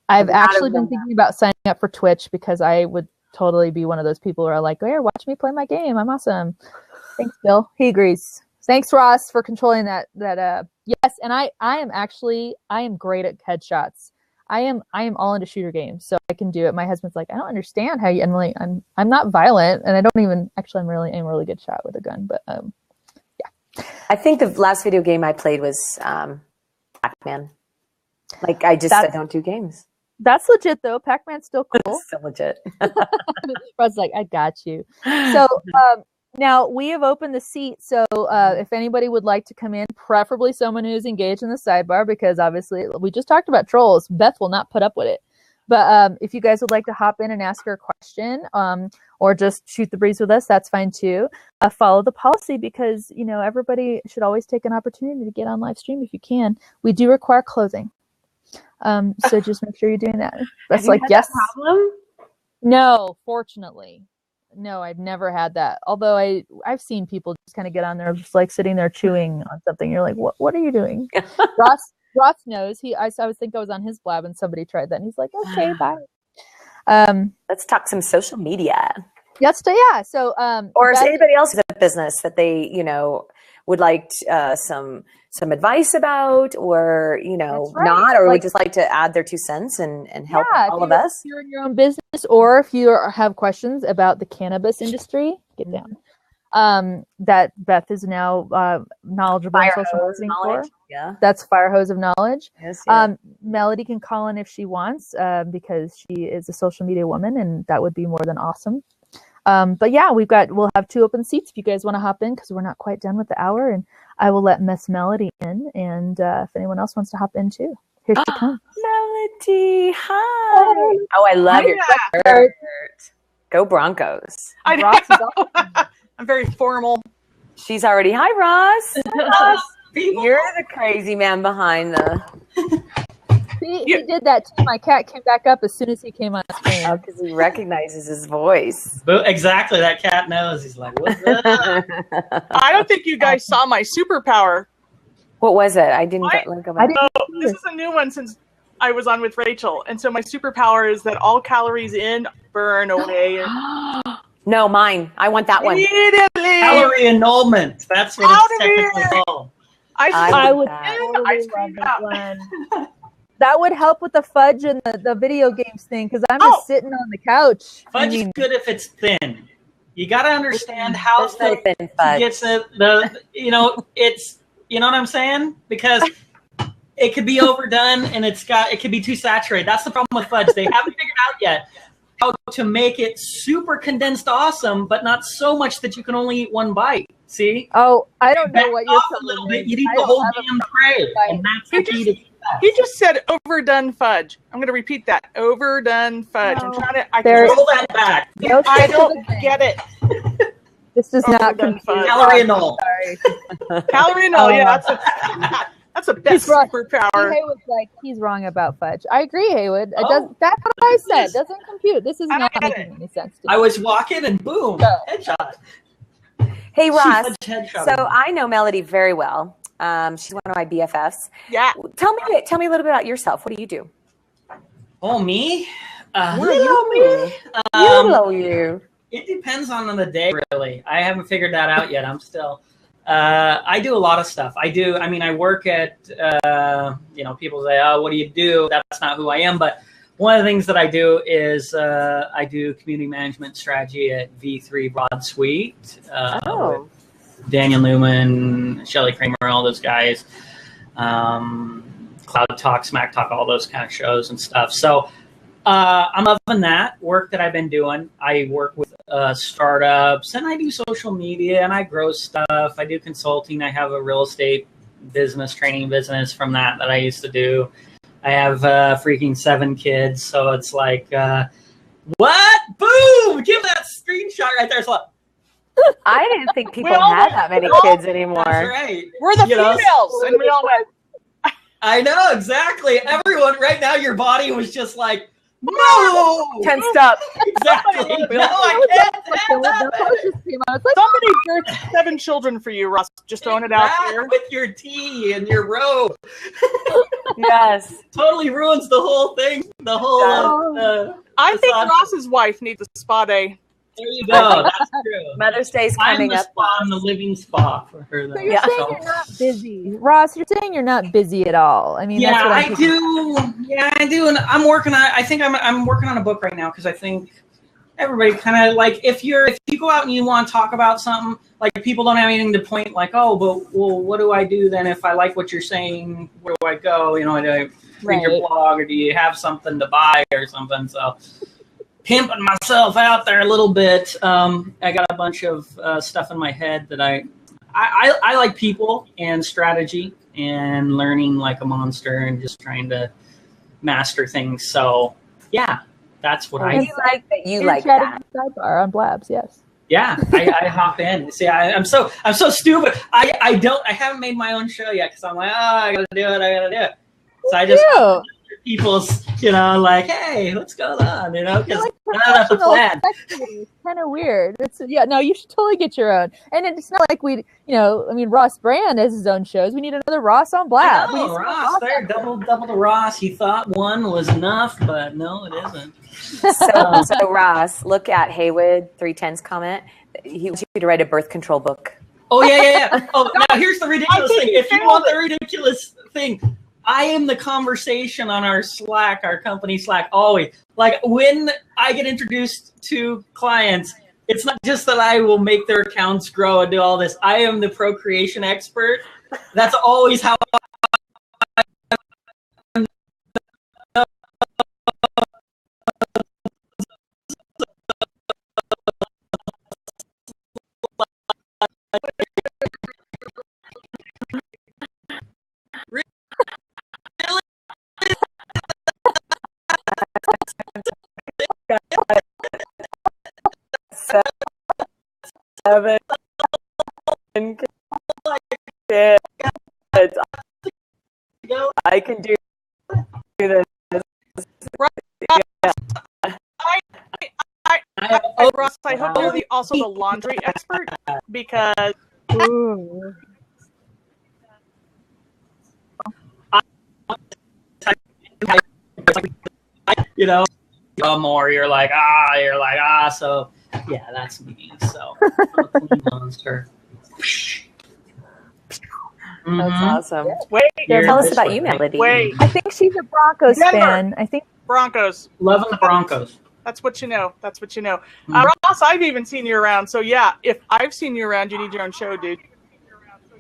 I've actually been thinking about signing up for Twitch because I would totally be one of those people who are like, here, watch me play my game. I'm awesome. Thanks, Bill. He agrees. Thanks, Ross, for controlling that. Yes, and I am great at headshots. I am all into shooter games, so I can do it. My husband's like, I don't understand how you. I'm like, I'm not violent, and I don't even actually. I'm a really good shot with a gun, but yeah. I think the last video game I played was Pac-Man. Like I don't do games. That's legit though. Pac-Man's still cool. So legit. Rod's like, I got you. So now we have opened the seat. So if anybody would like to come in, preferably someone who's engaged in the sidebar, because obviously we just talked about trolls. Beth will not put up with it. But if you guys would like to hop in and ask her a question, or just shoot the breeze with us, that's fine too. Follow the policy, because everybody should always take an opportunity to get on live stream if you can. We do require clothing. So just make sure you're doing that. That's like, yes. That problem? No, fortunately. No, I've never had that. Although I've seen people just kind of get on there, just like sitting there chewing on something. You're like, what are you doing? Ross knows. I think I was on his blab and somebody tried that and he's like, okay, bye. Let's talk some social media. Yeah. So, or is anybody else in a business that they, would like some advice about, or right. not, or would just like to add their 2 cents and help all of us? If you're in your own business, or if you have questions about the cannabis industry, get down. That Beth is now knowledgeable in social marketing for. Yeah, that's Fire hose of knowledge. Yes, yeah. Melody can call in if she wants, because she is a social media woman, and that would be more than awesome. But yeah, we'll have 2 open seats if you guys want to hop in, because we're not quite done with the hour, and I will let Miss Melody in, and if anyone else wants to hop in too, here she comes. Melody, hi. Oh, I love your shirt. Go Broncos. I'm very formal. She's already, hi Ross. You're the crazy man behind the... He did that too. My cat came back up as soon as he came on screen. Oh, because he recognizes his voice. Exactly. That cat knows. He's like, what's up? I don't think you guys saw my superpower. What was it? I didn't get link of it. This is a new one since I was on with Rachel. And so my superpower is that all calories in burn away. No, mine. I want that one. Calorie annulment. That's what it's technically called. I would love that one. That would help with the fudge and the video games thing, because I'm just sitting on the couch. Fudge is good if it's thin. You got to understand how thin fudge gets it's, you know what I'm saying? Because it could be overdone and it could be too saturated. That's the problem with fudge. They haven't figured out yet how to make it super condensed awesome, but not so much that you can only eat one bite. See? Oh, I don't know what you're talking about. A little bit. You need the whole damn tray, and that's the key to. He just said overdone fudge. I'm going to repeat that. Overdone fudge. No. I'm trying to. Roll that back. I don't get it. This is not fudge. Calorie annul. Sorry. Calorie annul. Yeah, that's a best superpower. Haywood's like, he's wrong about fudge. I agree, Haywood. That's what I said. Doesn't compute. This is not making any sense to me. I was walking and boom, headshot. Hey Ross. So I know Melody very well. She's one of my BFFs. Yeah. Tell me a little bit about yourself. What do you do? Oh, me? You. It depends on the day, really. I haven't figured that out yet. I'm still. I do a lot of stuff. I work at. People say, "Oh, what do you do?" That's not who I am. But one of the things that I do is I do community management strategy at V3 Broad Suite. Daniel Newman, Shelley Kramer, all those guys, Cloud Talk, Smack Talk, all those kind of shows and stuff. So I'm loving that work that I've been doing. I work with startups, and I do social media, and I grow stuff. I do consulting. I have a real estate business, training business from that I used to do. I have freaking 7 kids, so it's like, what? Boom! Give that screenshot right there. It's like, I didn't think people had that many kids anymore. That's right. We're the females, and we all went. I know, exactly. Everyone, right now, your body was just like, no! Tensed up. Exactly. No, I can't have that. Somebody birthed 7 children for you, Russ. Just throwing it out there. With your tea and your robe. Yes. Totally ruins the whole thing. The whole... I think Ross's wife needs a spa day. There you go. That's true. Mother's Day is I'm coming the up. spa, I'm the living spa for her. So Though. you're saying you're not busy, Ross. You're saying you're not busy at all. I mean, Yeah, that's what I do. Yeah, I do, and I'm working on. I think I'm working on a book right now because I think everybody kind of like if you go out and you want to talk about something, like people don't have anything to point like, oh, but well, what do I do then if I like what you're saying? Where do I go? You know, do I read your blog or do you have something to buy or something? So. Pimping myself out there a little bit. I got a bunch of stuff in my head that I like people and strategy and learning like a monster and just trying to master things. So yeah, that's what I like. That you like that. Sidebar on Blabs, yes. Yeah, I hop in. See, I'm so stupid. I haven't made my own show yet because I'm like, I gotta do it. So I just. People's, like, hey, what's going on? Because I don't have a plan. It's kind of weird. No, you should totally get your own. And it's not like Ross Brand has his own shows. We need another Ross on Blab. Oh, Ross, there, double the Ross. He thought one was enough, but no, it isn't. So Ross, look at Haywood 310's comment. He wants you to write a birth control book. Oh, yeah. Oh, now here's the ridiculous thing. If you want the ridiculous thing, I am the conversation on our Slack, our company Slack, always. Like when I get introduced to clients, it's not just that I will make their accounts grow and do all this. I am the procreation expert. That's always how Seven kids. I can do this. Ross, I hope you're also the laundry expert because. More you're like so yeah, that's me. So I'm a clean monster. That's awesome. Wait, tell us about you, Melody. Wait, I think she's a Broncos fan. I think Broncos. Loving the Broncos. That's what you know. Ross, I've even seen you around. So yeah, if I've seen you around, you need your own show, dude.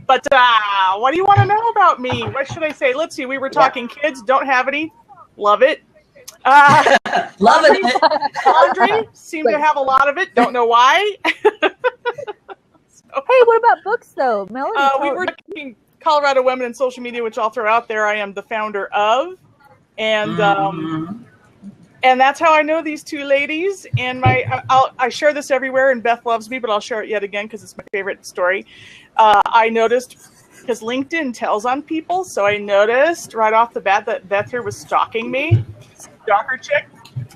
But what do you want to know about me? What should I say? Let's see. We were talking kids. Don't have any. Love it. Love it. Laundry. Seem to have a lot of it. Don't know why. Hey, what about books though, Melody? We were talking Colorado Women in Social Media, which I'll throw out there. I am the founder of, and that's how I know these two ladies. And I share this everywhere, and Beth loves me, but I'll share it yet again because it's my favorite story. I noticed because LinkedIn tells on people, so I noticed right off the bat that Beth here was stalking me,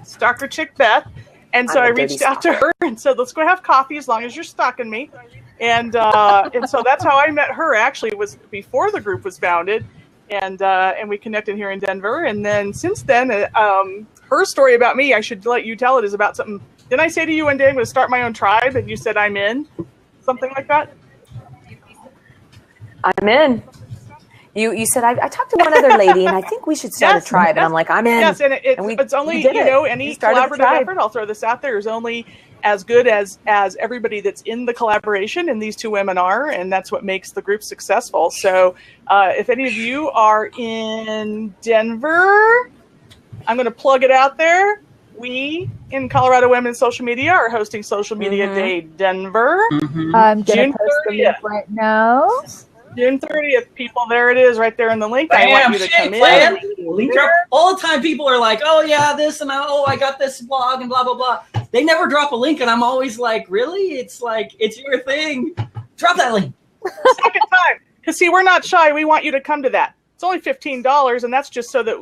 stalker chick Beth, and so I reached out to her and said, "Let's go have coffee as long as you're stalking me." And so that's how I met her. Actually, it was before the group was founded, and we connected here in Denver. And then since then, her story about me, I should let you tell it, is about something. Didn't I say to you one day I'm going to start my own tribe, and you said I'm in, something like that? I'm in. You said I talked to one other lady, and I think we should start a tribe. And I'm like, I'm in. Yes, and it's only any collaborative effort. I'll throw this out there, is only as good as everybody that's in the collaboration, and these two women are, and that's what makes the group successful. So, if any of you are in Denver, I'm going to plug it out there. We in Colorado Women in Social Media are hosting Social Media Day Denver. I'm going to post the link right now. June 30th, people. There it is, right there in the link. I want you to come in. All the time, people are like, "Oh yeah, this and I got this blog and blah blah blah." They never drop a link, and I'm always like, "Really? It's like it's your thing. Drop that link." Second time, because see, we're not shy. We want you to come to that. It's only $15, and that's just so that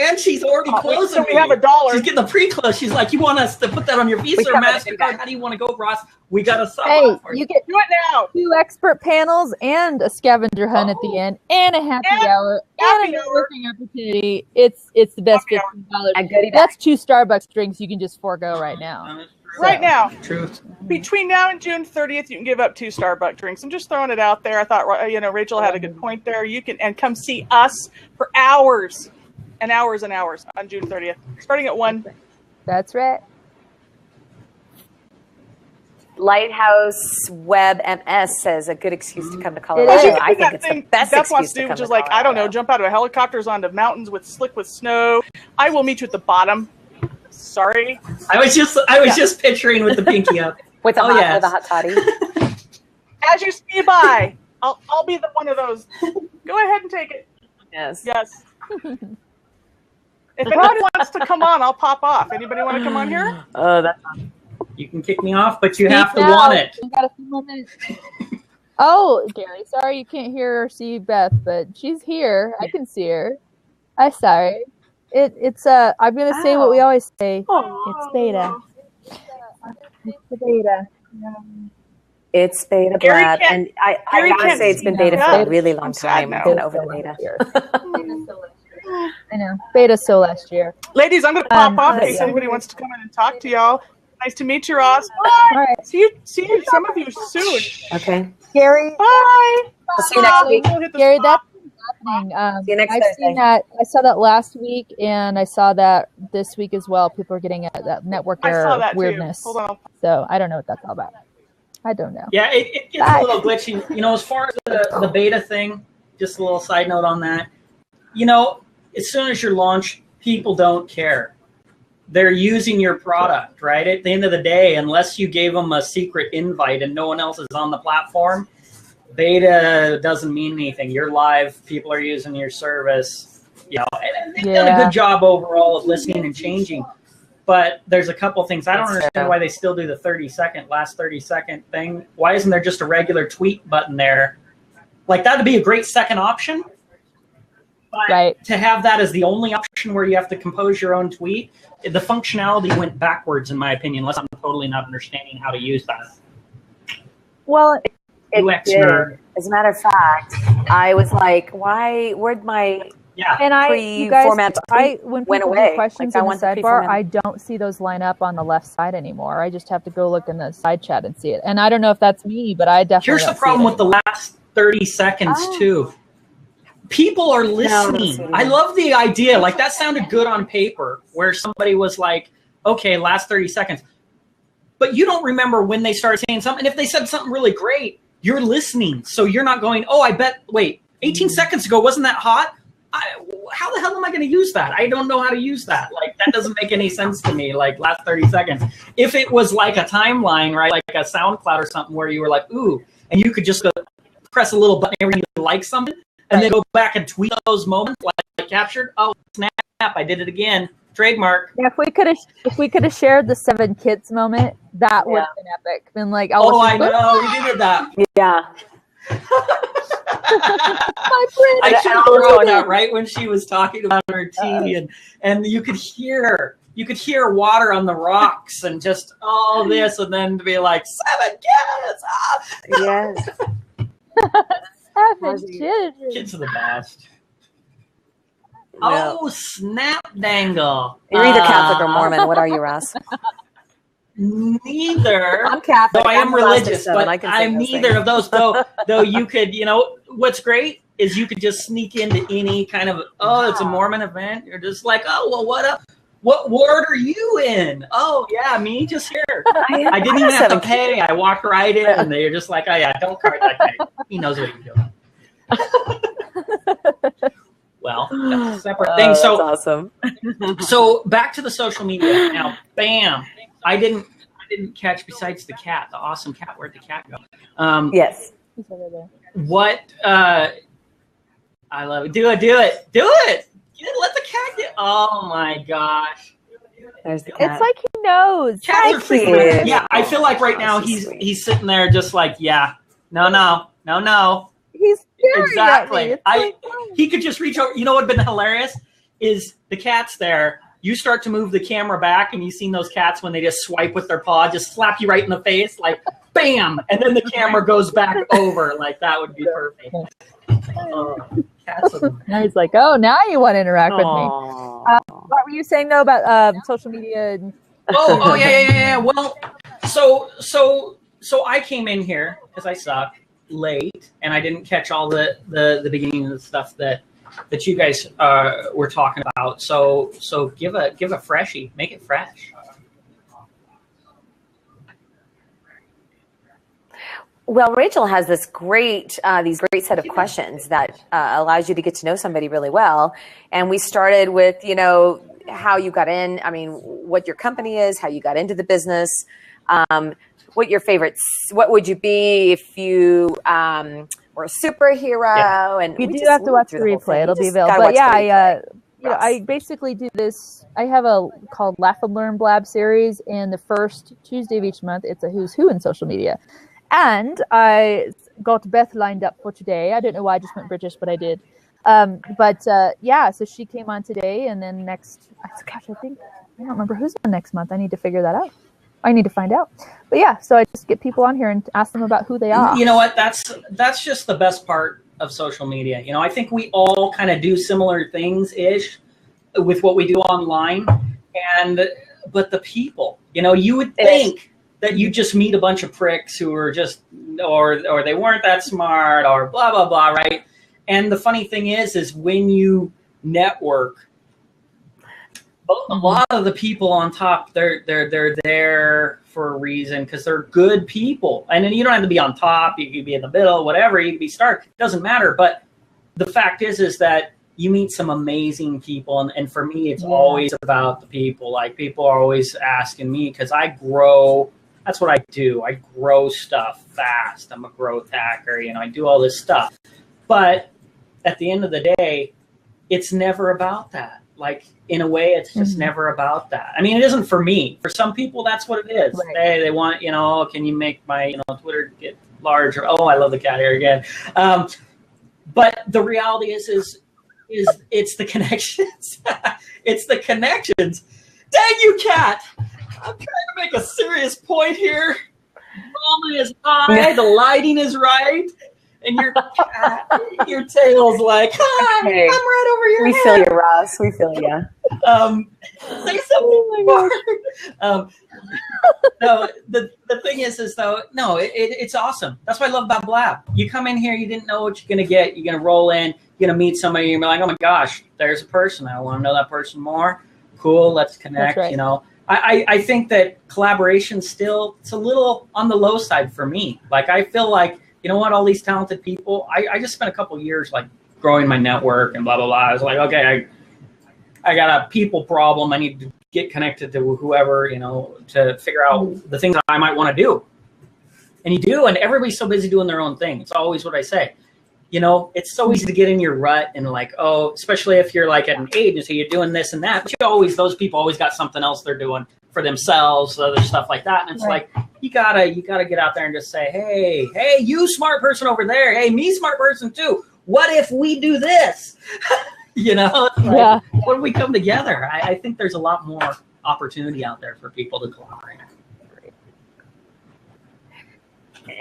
And she's already closing. So we have $1. She's getting the pre-close. She's like, "You want us to put that on your Visa or MasterCard? How do you want to go, Ross? We got a sub." Hey, you get do it now. 2 expert panels and a scavenger hunt at the end, and a happy hour, and a networking opportunity. It's the best $15. That's 2 Starbucks drinks you can just forego right now. Right now. Truth. Between now and June 30th, you can give up 2 Starbucks drinks. I'm just throwing it out there. I thought, Rachel had a good point there. You can and come see us for hours and hours and hours on June 30th, starting at 1. That's right. Lighthouse Web MS says a good excuse to come to Colorado. I think it's the best Beth excuse wants to to do, come which to is like, Colorado. I don't know, jump out of helicopters onto mountains slick with snow. I will meet you at the bottom. Sorry. I was just picturing with the pinky up. with a hot toddy. As you ski by, I'll be the one of those. Go ahead and take it. Yes. Yes. If anyone wants to come on, I'll pop off. Anybody want to come on here? Oh, that's You can kick me off, but you have to want it. We got a few more minutes. Oh, Gary, sorry you can't hear or see Beth, but she's here. I can see her. I'm sorry. It's I'm gonna say what we always say. It's beta. It's the beta. It's beta, Brad, and I gotta say it's been beta for a really long time. I've been over the beta. I know. Beta so last year. Ladies, I'm gonna pop off in case anybody wants to come in and talk to y'all. Nice to meet you, Ross. Bye. All right. See you, some of you soon. Okay. Gary. Bye. I'll see you next week. Gary, that's happening. See you next I've Thursday. seen that. I saw that last week, and I saw that this week as well. People are getting at that network I saw error that weirdness. too. Hold on. So I don't know what that's all about. I don't know. Yeah, it gets a little glitchy. As far as the beta thing, just a little side note on that. As soon as you're launched, people don't care. They're using your product, right? At the end of the day, unless you gave them a secret invite and no one else is on the platform, beta doesn't mean anything. You're live. People are using your service. And they've done a good job overall of listening and changing. But there's a couple things. I don't understand why they still do the last 30 second thing. Why isn't there just a regular tweet button there? Like, that would be a great second option. But to have that as the only option where you have to compose your own tweet, the functionality went backwards, in my opinion, unless I'm totally not understanding how to use that. Well, it did. As a matter of fact, I was like, where'd my you guys, when people do questions in the sidebar, I don't see those line up on the left side anymore. I just have to go look in the side chat and see it. And I don't know if that's me, but I definitely Here's the problem with the last 30 seconds, too. People are listening. I love the idea. Like, that sounded good on paper, where somebody was like, okay, last 30 seconds. But you don't remember when they started saying something. And if they said something really great, you're listening. So you're not going, 18 seconds ago, wasn't that hot? How the hell am I going to use that? I don't know how to use that. Like, that doesn't make any sense to me, like, last 30 seconds. If it was like a timeline, right, like a SoundCloud or something where you were like, ooh, and you could just go press a little button whenever you like something, and then go back and tweet those moments, like captured. Oh, snap! I did it again. Trademark. Yeah, if we could have shared the 7 kids moment, that would have been epic. Been like, I know we did that. Yeah. I should have thrown that right when she was talking about her tea, and you could hear water on the rocks and just all this, and then to be like 7 kids. Yes. 7 children. Kids are the best. Oh, snap dangle. You're either Catholic or Mormon. What are you, Ross? Neither. I'm Catholic. Though I am religious, but I'm neither of those. Though you could, what's great is you could just sneak into any kind of, it's a Mormon event. You're just like, what up? What ward are you in? Oh, yeah, me, just here. I didn't even have to pay. I walked right in, and they're just like, oh, yeah, don't card that guy. He knows what he's doing. Well, that's a separate thing. So that's awesome. So back to the social media. Now, bam. I didn't catch, besides the cat, the awesome cat. Where'd the cat go? Yes. What? I love it. Do it. Let the cat get. Oh my gosh. There's the cat. It's like he knows. Cats are freaking. Yeah, I feel like right now he's sitting there just like, no. He's staring exactly. At me. He could just reach over. You know what would have been hilarious is the cat's there. You start to move the camera back, and you've seen those cats when they just swipe with their paw, just slap you right in the face, like bam, and then the camera goes back over. Like, that would be perfect. Cats are... Now he's like, oh, now you want to interact with me. What were you saying though about social media? Yeah. Well, so I came in here because I suck late and I didn't catch all the beginning of the stuff that you guys were talking about. So give a freshie, make it fresh. Well, Rachel has these great set of questions that allows you to get to know somebody really well. And we started with, how you got in. I mean, what your company is, how you got into the business, what would you be if you were a superhero? Yeah. And you do have to watch the replay. It'll be available. But yeah, I basically do this. I have a called Laugh and Learn Blab series, and the first Tuesday of each month, it's a who's who in social media. And I got Beth lined up for today. I don't know why I just went British, but I did. So she came on today, and then I don't remember who's on next month. I need to figure that out. I need to find out. But yeah, so I just get people on here and ask them about who they are. You know what? That's just the best part of social media. I think we all kind of do similar things-ish with what we do online. But the people, you would think that you just meet a bunch of pricks who are just, or they weren't that smart, or blah, blah, blah, right? And the funny thing is when you network, a lot of the people on top, they're there for a reason because they're good people. And then you don't have to be on top. You could be in the middle, whatever. You could be start. It doesn't matter. But the fact is that you meet some amazing people. And for me, it's always about the people. Like, people are always asking me because I grow. That's what I do. I grow stuff fast. I'm a growth hacker. I do all this stuff. But at the end of the day, it's never about that. Like, in a way, it's just never about that. I mean, it isn't for me. For some people, that's what it is. Right. They want, can you make my, Twitter get larger? Oh, I love the cat hair again. But the reality is it's the connections. It's the connections. Dang you, cat. I'm trying to make a serious point here. Mama is high, the lighting is right, and your tail's like, hi, I'm right over your head. We feel you, Ross. We feel you. Say something more. No, the thing is though, no, it's awesome. That's what I love about Blab. You come in here, you didn't know what you're going to get. You're going to roll in, you're going to meet somebody, you're like, oh my gosh, there's a person. I want to know that person more. Cool, let's connect, right. I think that collaboration still, it's a little on the low side for me. Like, I feel like, all these talented people, I just spent a couple of years like growing my network and blah, blah, blah. I was like, okay, I got a people problem. I need to get connected to whoever, to figure out the things that I might want to do. And you do, and everybody's so busy doing their own thing. It's always what I say. It's so easy to get in your rut and like, especially if you're like at an agency, you're doing this and that, but those people always got something else they're doing for themselves, other stuff like that. And it's like, you gotta get out there and just say, hey, you smart person over there. Hey, me smart person too. What if we do this? What if we come together? I think there's a lot more opportunity out there for people to collaborate.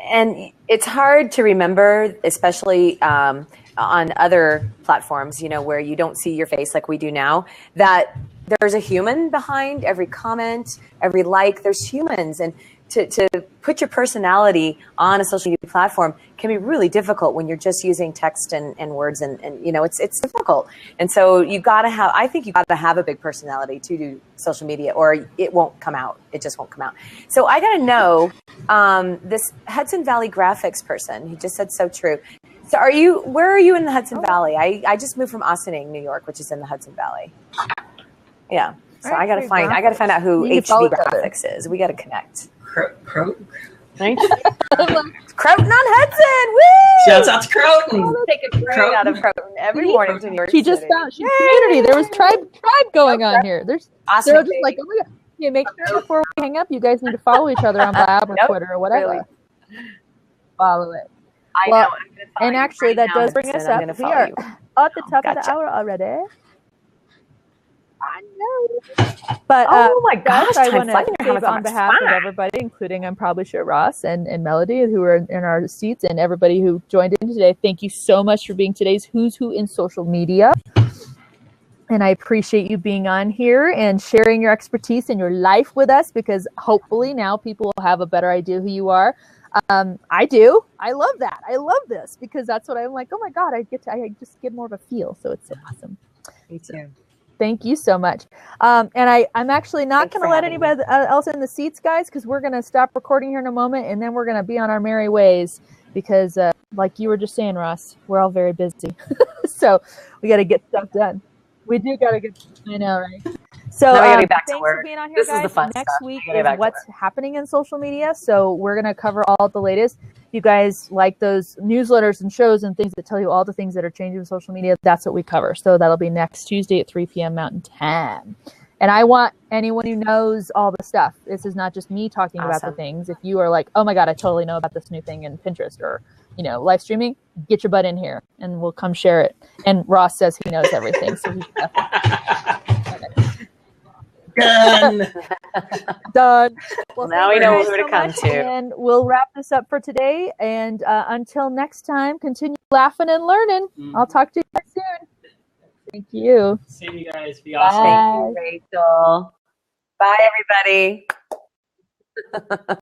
And it's hard to remember, especially on other platforms, where you don't see your face like we do now, that there's a human behind every comment, every like. There's humans. And to put your personality on a social media platform can be really difficult when you're just using text and words and it's difficult. And so I think you gotta have a big personality to do social media or it won't come out. It just won't come out. So I gotta know, this Hudson Valley graphics person, he just said so true. So where are you in the Hudson Valley? I just moved from Austining, New York, which is in the Hudson Valley. Yeah. So I gotta find out who HV Graphics is. We gotta connect. Croton. Croton on Hudson. Woo! Shouts out to Croton. Take a train out of Croton every morning to New York She just found community. There was tribe going on here. They're just like, oh my god. Yeah, make sure before we hang up, you guys need to follow each other on Blab or Twitter or whatever. Really. Follow it. I know. And actually, that does bring us up. We are at the top of the hour already. I know. But oh my gosh, I want to say on behalf of everybody, including I'm probably sure Ross and Melody, who are in our seats, and everybody who joined in today, thank you so much for being today's Who's Who in social media. And I appreciate you being on here and sharing your expertise and your life with us, because hopefully now people will have a better idea who you are. I do. I love that. I love this, because that's what I'm like, oh my God, I just get more of a feel. So it's so awesome. Me too. Thank you so much. And I'm actually not going to let anybody else in the seats, guys, because we're going to stop recording here in a moment, and then we're going to be on our merry ways, because like you were just saying, Ross, we're all very busy. So we got to get stuff done. We do got to get, I know, right? So thanks for being on here, guys. Is the fun Next stuff. week is what's happening in social media. So we're going to cover all the latest. If you guys like those newsletters and shows and things that tell you all the things that are changing in social media, that's what we cover. So that'll be next Tuesday at 3 p.m. Mountain Time. And I want anyone who knows all the stuff. This is not just me talking about the things. If you are like, oh my God, I totally know about this new thing in Pinterest or, live streaming, get your butt in here and we'll come share it. And Ross says he knows everything. So he's done. Done. Well, now we know who to come to. And we'll wrap this up for today. And until next time, continue laughing and learning. I'll talk to you guys soon. Thank you. See you guys. Be awesome. Thank you, Rachel. Bye, everybody.